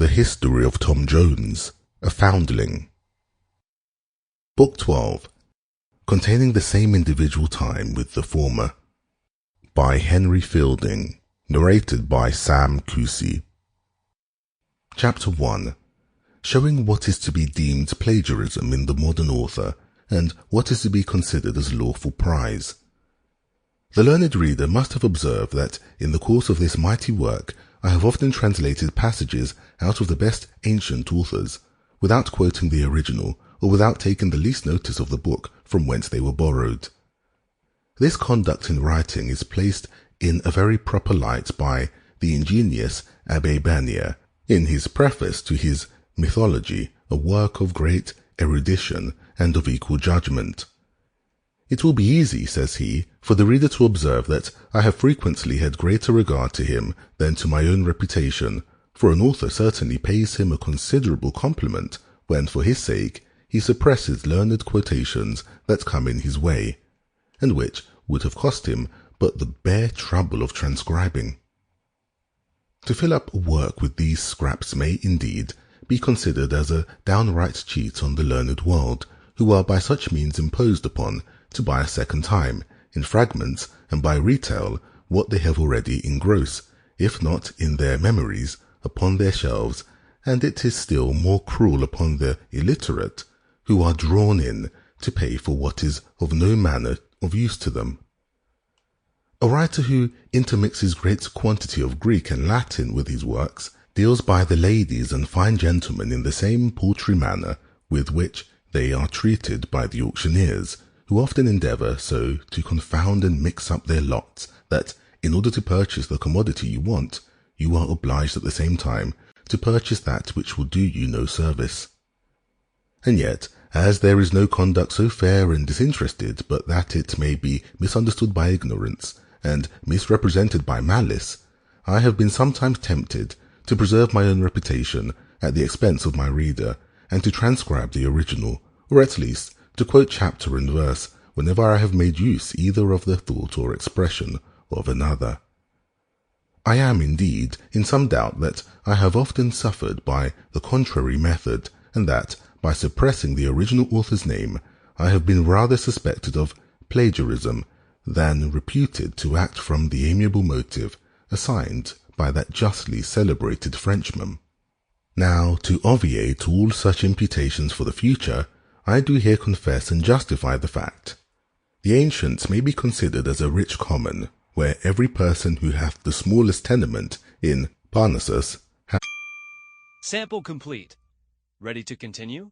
The History of Tom Jones, a Foundling. Book 12, containing the same individual time with the former. By Henry Fielding, narrated by Sam Cousy. Chapter 1. Showing what is to be deemed plagiarism in the modern author, and what is to be considered as lawful prize. The learned reader must have observed that, in the course of this mighty work, I have often translated passages out of the best ancient authors, without quoting the original, or without taking the least notice of the book from whence they were borrowed. This conduct in writing is placed in a very proper light by the ingenious Abbé Banier, in his preface to his Mythology, a work of great erudition and of equal judgment. It will be easy, says he, for the reader to observe that I have frequently had greater regard to him than to my own reputation, for an author certainly pays him a considerable compliment when, for his sake, he suppresses learned quotations that come in his way, and which would have cost him but the bare trouble of transcribing. To fill up a work with these scraps may, indeed, be considered as a downright cheat on the learned world, who are by such means imposed upon to buy a second time, in fragments and by retail, what they have already engrossed, if not in their memories, upon their shelves, and it is still more cruel upon the illiterate, who are drawn in to pay for what is of no manner of use to them. A writer who intermixes great quantity of Greek and Latin with his works deals by the ladies and fine gentlemen in the same paltry manner with which they are treated by the auctioneers, who often endeavour so to confound and mix up their lots that, in order to purchase the commodity you want, you are obliged at the same time to purchase that which will do you no service. And yet, as there is no conduct so fair and disinterested but that it may be misunderstood by ignorance, and misrepresented by malice, I have been sometimes tempted to preserve my own reputation at the expense of my reader, and to transcribe the original, or at least to quote chapter and verse whenever I have made use either of the thought or expression of another. I am, indeed, in some doubt that I have often suffered by the contrary method, and that, by suppressing the original author's name, I have been rather suspected of plagiarism than reputed to act from the amiable motive assigned by that justly celebrated Frenchman. Now, to obviate all such imputations for the future, I do here confess and justify the fact. The ancients may be considered as a rich common, where every person who hath the smallest tenement in Parnassus hath... Sample complete. Ready to continue?